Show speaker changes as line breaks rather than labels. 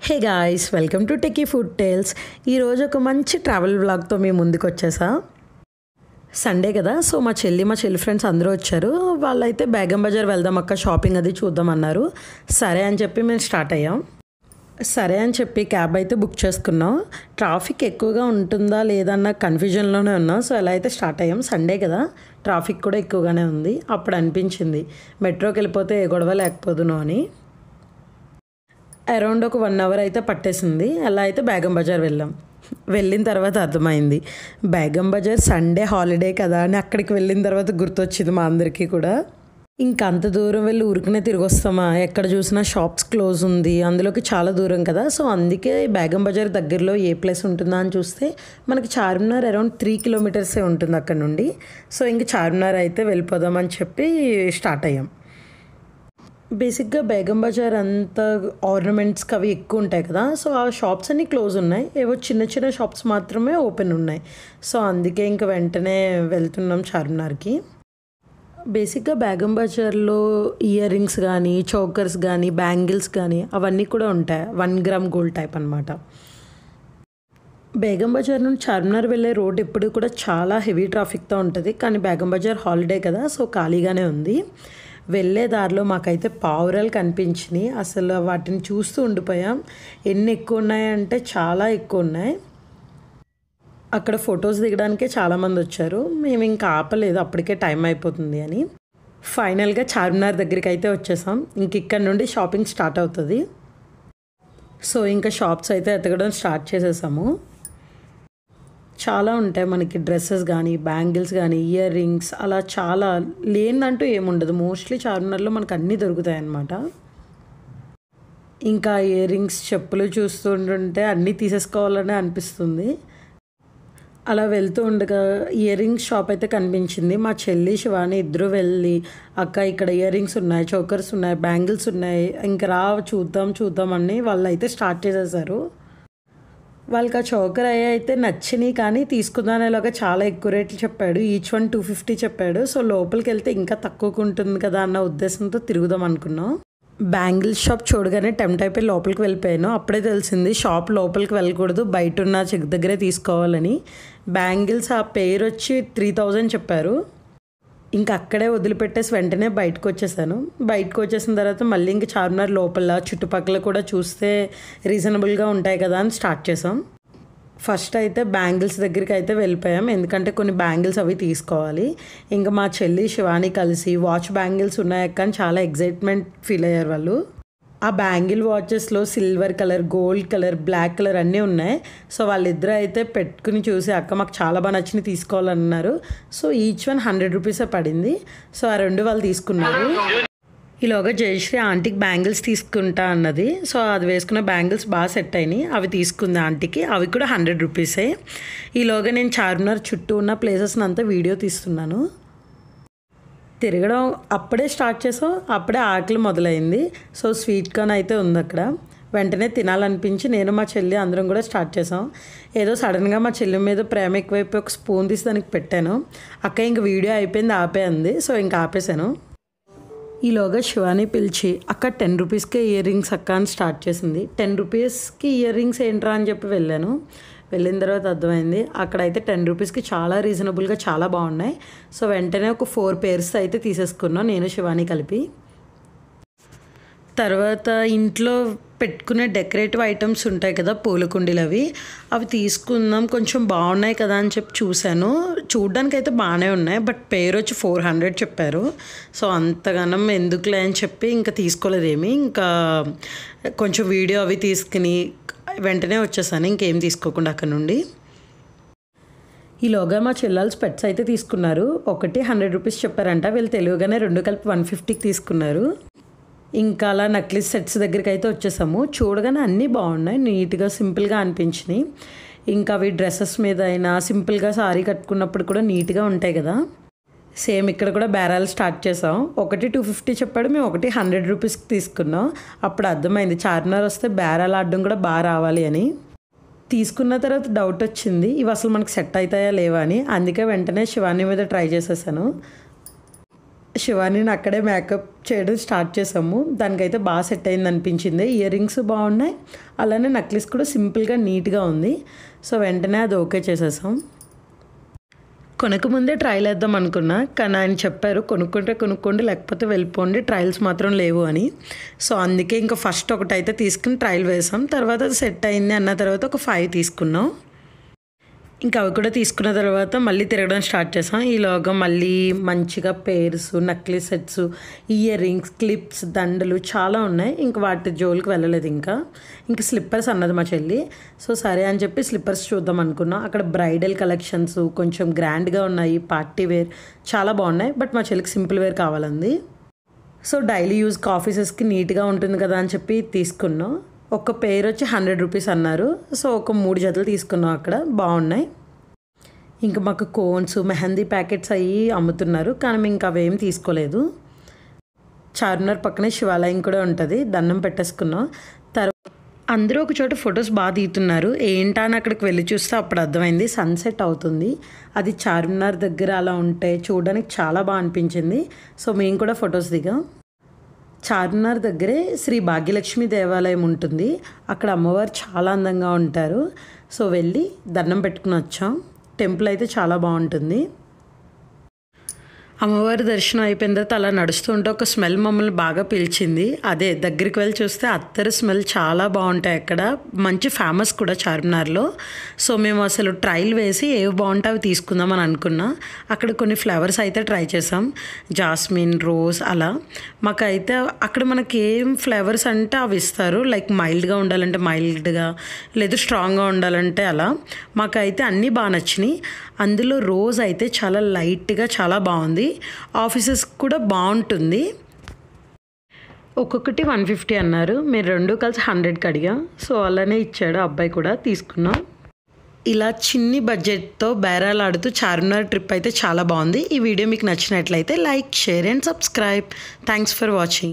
Hey guys, welcome to Techie Food Tales. ఈరోజు ఒక మంచి ట్రావెల్ వ్లాగ్తో మేము ముందుకు వచ్చేసా. సండే కదా, సో మా చెల్లి ఫ్రెండ్స్ అందరూ వచ్చారు. వాళ్ళైతే బేగం బజార్ వెళ్దాం అక్క, షాపింగ్ అది చూద్దాం అన్నారు. సరే అని చెప్పి మేము స్టార్ట్ అయ్యాం. సరే అని చెప్పి క్యాబ్ అయితే బుక్ చేసుకున్నాం. ట్రాఫిక్ ఎక్కువగా ఉంటుందా లేదన్న కన్ఫ్యూజన్లోనే ఉన్నాం. సో ఎలా అయితే స్టార్ట్ అయ్యాం. సండే కదా, ట్రాఫిక్ కూడా ఎక్కువగానే ఉంది. అప్పుడు అనిపించింది మెట్రోకి వెళ్ళిపోతే ఏ గొడవ లేకపోదును అని. అరౌండ్ ఒక 1 అవర్ అయితే పట్టేసింది. అలా అయితే బేగం బజార్ వెళ్ళిన తర్వాత అర్థమైంది బేగం బజార్ సండే హాలిడే కదా అని. అక్కడికి వెళ్ళిన తర్వాత గుర్తొచ్చింది మా అందరికీ కూడా, ఇంకా అంత దూరం వెళ్ళి ఊరికనే తిరిగి వస్తామా, ఎక్కడ చూసినా షాప్స్ క్లోజ్ ఉంది, అందులోకి చాలా దూరం కదా. సో అందుకే బేగం బజార్ దగ్గరలో ఏ ప్లేస్ ఉంటుందా అని చూస్తే మనకి చార్మినార్ అరౌండ్ 3 కిలోమీటర్సే ఉంటుంది అక్కడ నుండి. సో ఇంక చార్మినార్ అయితే వెళ్ళిపోదామని చెప్పి స్టార్ట్ అయ్యాం. బేసిక్గా బేగం బజార్ అంతా ఆర్నమెంట్స్కి అవి ఎక్కువ ఉంటాయి కదా. సో ఆ షాప్స్ అన్నీ క్లోజ్ ఉన్నాయి, ఏవో చిన్న చిన్న షాప్స్ మాత్రమే ఓపెన్ ఉన్నాయి. సో అందుకే ఇంక వెంటనే వెళ్తున్నాం చార్మినార్కి. బేసిక్గా బేగం బజార్లో ఇయర్ రింగ్స్ కానీ, చోకర్స్ కానీ, బ్యాంగిల్స్ కానీ అవన్నీ కూడా ఉంటాయి. 1 గ్రామ్ గోల్డ్ టైప్ అనమాట. బేగం బజార్ నుండి చార్మినార్ వెళ్ళే రోడ్ ఎప్పుడు కూడా చాలా హెవీ ట్రాఫిక్తో ఉంటుంది. కానీ బేగం బజార్ హాలిడే కదా, సో ఖాళీగానే ఉంది. వెళ్ళే దారిలో మాకైతే పావురాలు కనిపించినాయి. అసలు వాటిని చూస్తూ ఉండిపోయాం. ఎన్ని ఎక్కువ ఉన్నాయంటే చాలా ఎక్కువ ఉన్నాయి. అక్కడ ఫొటోస్ దిగడానికే చాలామంది వచ్చారు. మేము ఇంకా ఆపలేదు, అప్పటికే టైం అయిపోతుంది అని. ఫైనల్గా చార్మినార్ దగ్గరికి అయితే వచ్చేసాం. ఇంక ఇక్కడ నుండి షాపింగ్ స్టార్ట్ అవుతుంది. సో ఇంకా షాప్స్ అయితే ఎతకడం స్టార్ట్ చేసేసాము. చాలా ఉంటాయి మనకి, డ్రెస్సెస్ కానీ, బ్యాంగిల్స్ కానీ, ఇయర్ రింగ్స్, అలా చాలా లేదంటూ ఏముండదు. మోస్ట్లీ చార్మినార్లో మనకు అన్నీ దొరుకుతాయి అన్నమాట. ఇంకా ఇయర్ రింగ్స్, చెప్పులు చూస్తుంటుంటే అన్నీ తీసేసుకోవాలనే అనిపిస్తుంది. అలా వెళ్తూ ఉండగా ఇయర్ రింగ్స్ షాప్ అయితే కనిపించింది. మా చెల్లి శివాని ఇద్దరు వెళ్ళి, అక్క ఇక్కడ ఇయర్ రింగ్స్ ఉన్నాయి, చోకర్స్ ఉన్నాయి, బ్యాంగిల్స్ ఉన్నాయి, ఇంకా రా చూద్దాం అని వాళ్ళు అయితే స్టార్ట్ చేసేసారు. వాళ్ళకి ఆ చోకర్ అయితే నచ్చినాయి, కానీ తీసుకుందానేలాగా చాలా ఎక్కువ రేట్లు చెప్పాడు. ఈచ్ వన్ 250 చెప్పాడు. సో లోపలికి వెళ్తే ఇంకా తక్కువకు ఉంటుంది కదా అన్న ఉద్దేశంతో తిరుగుదాం అనుకున్నాం. బ్యాంగిల్స్ షాప్ చూడగానే టెంప్ట్ అయిపోయి లోపలికి వెళ్ళిపోయాను. అప్పుడే తెలిసింది షాప్ లోపలికి వెళ్ళకూడదు, బయట ఉన్న చెక్ దగ్గరే తీసుకోవాలని. బ్యాంగిల్స్ ఆ పేరు వచ్చి 3000 చెప్పారు. ఇంకా అక్కడే వదిలిపెట్టేసి వెంటనే బయటకు వచ్చేసిన తర్వాత మళ్ళీ ఇంక చార్మినార్ లోపల చుట్టుపక్కల కూడా చూస్తే రీజనబుల్గా ఉంటాయి కదా అని స్టార్ట్ చేసాం. ఫస్ట్ అయితే బ్యాంగిల్స్ దగ్గరికి అయితే వెళ్ళిపోయాం, ఎందుకంటే కొన్ని బ్యాంగిల్స్ అవి తీసుకోవాలి. ఇంకా మా చెల్లి శివాని కలిసి వాచ్ బ్యాంగిల్స్ ఉన్నాయక్క అని చాలా ఎగ్జైట్మెంట్ ఫీల్ అయ్యారు వాళ్ళు. ఆ బ్యాంగిల్ వాచెస్లో silver colour, gold colour, black colour అన్నీ ఉన్నాయి. సో వాళ్ళిద్దరూ అయితే పెట్టుకుని చూసి, అక్క మాకు చాలా బాగా నచ్చినవి తీసుకోవాలన్నారు. సో ఈచ్ వన్ 100 రూపీసే పడింది. సో ఆ 2 వాళ్ళు తీసుకున్నారు. ఈలోగా జయశ్రీ ఆంటీకి బ్యాంగిల్స్ తీసుకుంటా అన్నది. సో అది వేసుకున్న బ్యాంగిల్స్ బాగా సెట్ అయినాయి, అవి తీసుకుంది ఆంటీకి. అవి కూడా 100 రూపీసే. ఈలోగా నేను చార్మినార్ చుట్టూ ఉన్న ప్లేసెస్ని అంతా వీడియో తీస్తున్నాను. తిరగడం అప్పుడే స్టార్ట్ చేసాం, అప్పుడే ఆకలి మొదలైంది. సో స్వీట్ కార్న్ అయితే ఉంది అక్కడ. వెంటనే తినాలనిపించి నేను మా చెల్లి అందరం కూడా స్టార్ట్ చేసాం. ఏదో సడన్గా మా చెల్లి మీద ప్రేమ ఎక్కువైపోయి ఒక స్పూన్ తీసి దానికి పెట్టాను. అక్క ఇంక వీడియో అయిపోయింది ఆపేయంది. సో ఇంకా ఆపేసాను. ఈలోగా శివాని పిలిచి, అక్క 10 రూపీస్కే ఇయర్ రింగ్స్ అక్క అని స్టార్ట్ చేసింది. 10 రూపీస్కి ఇయర్ రింగ్స్ ఏంట్రా అని చెప్పి వెళ్ళిన తర్వాత అర్థమైంది అక్కడైతే 10 రూపీస్కి చాలా రీజనబుల్గా చాలా బాగున్నాయి. సో వెంటనే ఒక 4 పేర్స్ అయితే తీసేసుకున్నాం, నేను శివాని కలిపి. తర్వాత ఇంట్లో పెట్టుకునే డెకరేటివ్ ఐటమ్స్ ఉంటాయి కదా, పూల కుండీలు, అవి తీసుకుందాం, కొంచెం బాగున్నాయి కదా అని చెప్పి చూశాను. చూడ్డానికి అయితే బాగానే ఉన్నాయి, బట్ పేరు వచ్చి 400 చెప్పారు. సో అంతగానం ఎందుకులే అని చెప్పి ఇంకా తీసుకోలేదేమి. ఇంకా కొంచెం వీడియో అవి తీసుకుని వెంటనే వచ్చేసాను, ఇంకేం తీసుకోకుండా అక్కడ నుండి. ఈలోగా మా చెల్లెలు స్పెట్స్ అయితే తీసుకున్నారు. ఒకటి 100 రూపీస్ చెప్పారంట, వీళ్ళు తెలియగానే 2 కలిపి 150కి తీసుకున్నారు. ఇంకా అలా నక్లీస్ సెట్స్ దగ్గరికి అయితే వచ్చేసాము. చూడగానే అన్నీ బాగున్నాయి, నీట్గా సింపుల్గా అనిపించినాయి. ఇంకా అవి డ్రెస్సెస్ మీద అయినా సింపుల్గా సారీ కట్టుకున్నప్పుడు కూడా నీట్గా ఉంటాయి కదా. సేమ్ ఇక్కడ కూడా బేరాలు స్టార్ట్ చేసాం. ఒకటి 250 చెప్పాడు, మేము ఒకటి 100 రూపీస్కి తీసుకున్నాం. అప్పుడు అర్థమైంది చార్మినార్ వస్తే బేరాలు ఆడడం కూడా బాగా రావాలి అని. తీసుకున్న తర్వాత డౌట్ వచ్చింది, ఇవి అసలు మనకు సెట్ అవుతాయా లేవా అని. అందుకే వెంటనే శివాని మీద ట్రై చేసేసాను. శివానీని అక్కడే మేకప్ చేయడం స్టార్ట్ చేసాము. దానికైతే బాగా సెట్ అయింది అనిపించింది. ఇయర్ రింగ్స్ బాగున్నాయి, అలానే నెక్లెస్ కూడా సింపుల్గా నీట్గా ఉంది. సో వెంటనే అది ఓకే చేసేసాం. కొనకముందే ట్రయల్ వేద్దాం అనుకున్నా, కానీ ఆయన చెప్పారు కొనుక్కుంటే కొనుక్కోండి, లేకపోతే వెళ్ళిపోండి, ట్రయల్స్ మాత్రం లేవు అని. సో అందుకే ఇంకా ఫస్ట్ ఒకటైతే తీసుకుని ట్రయల్ వేసాం. తర్వాత అది సెట్ అయింది అన్న తర్వాత ఒక 5 తీసుకున్నాం. ఇంకా అవి కూడా తీసుకున్న తర్వాత మళ్ళీ తిరగడం స్టార్ట్ చేసాం. ఈలోగా మళ్ళీ మంచిగా pairs, necklace sets, ear rings, clips, దండలు చాలా ఉన్నాయి. ఇంకా వాటి జోలికి వెళ్ళలేదు. ఇంకా స్లిప్పర్స్ అన్నది మా చెల్లి. సో సరే అని చెప్పి స్లిప్పర్స్ చూద్దాం అనుకున్నాం. అక్కడ బ్రైడల్ కలెక్షన్స్ కొంచెం గ్రాండ్గా ఉన్నాయి, పార్టీ వేర్ చాలా బాగున్నాయి. బట్ మా చెల్లికి సింపుల్ వేర్ కావాలంది. సో డైలీ యూజ్కి ఆఫీసెస్కి నీట్గా ఉంటుంది కదా అని చెప్పి తీసుకున్నాం. ఒక పేర్ వచ్చి 100 రూపీస్ అన్నారు. సో ఒక 3 జతలు తీసుకున్నాం, అక్కడ బాగున్నాయి. ఇంకా మాకు కోన్స్, మెహందీ ప్యాకెట్స్ అవి అమ్ముతున్నారు, కానీ మేము ఇంకా అవేం తీసుకోలేదు. చార్మినార్ పక్కనే శివాలయం కూడా ఉంటుంది, దండం పెట్టేసుకున్నాం. తర్వాత అందరూ ఒక చోట ఫొటోస్ బాగా తీస్తున్నారు. ఏంటా అని అక్కడికి వెళ్ళి చూస్తే అప్పుడు అర్థమైంది సన్సెట్ అవుతుంది. అది చార్మినార్ దగ్గర అలా ఉంటే చూడడానికి చాలా బాగా అనిపించింది. సో మేము కూడా ఫొటోస్ దిగాం. చార్మినార్ దగ్గరే శ్రీ భాగ్యలక్ష్మి దేవాలయం ఉంటుంది. అక్కడ అమ్మవారు చాలా అందంగా ఉంటారు. సో వెళ్ళి దండం పెట్టుకుని వచ్చాం. టెంపుల్ అయితే చాలా బాగుంటుంది. అమ్మవారి దర్శనం అయిపోయిన తర్వాత అలా నడుస్తుంటే ఒక స్మెల్ మమ్మల్ని బాగా పిలిచింది. అదే దగ్గరికి వెళ్ళి చూస్తే అత్తరు స్మెల్ చాలా బాగుంటాయి అక్కడ. మంచి ఫేమస్ కూడా చార్మినార్లో. సో మేము అసలు ట్రయల్ వేసి ఏవి బాగుంటాయి అవి తీసుకుందామని అనుకున్నా. అక్కడ కొన్ని ఫ్లవర్స్ అయితే ట్రై చేసాం, జాస్మిన్, రోజ్ అలా. మాకైతే అక్కడ మనకి ఏం ఫ్లేవర్స్ అంటే అవి ఇస్తారు. లైక్ మైల్డ్గా ఉండాలంటే మైల్డ్గా, లేదు స్ట్రాంగ్గా ఉండాలంటే అలా. మాకైతే అన్నీ బాగా నచ్చినాయి. అందులో రోజ్ అయితే చాలా లైట్గా చాలా బాగుంది. ఆఫీసెస్ కూడా బాగుంటుంది. ఒక్కొక్కటి 150 అన్నారు. మీరు 2 కలిసి 100కి అడిగాం. సో అలానే ఇచ్చాడు అబ్బాయి కూడా, తీసుకున్నాం. ఇలా చిన్ని బడ్జెట్తో బేరాలు ఆడుతూ చార్మినార్ ట్రిప్ అయితే చాలా బాగుంది. ఈ వీడియో మీకు నచ్చినట్లయితే like, share and subscribe. Thanks for watching.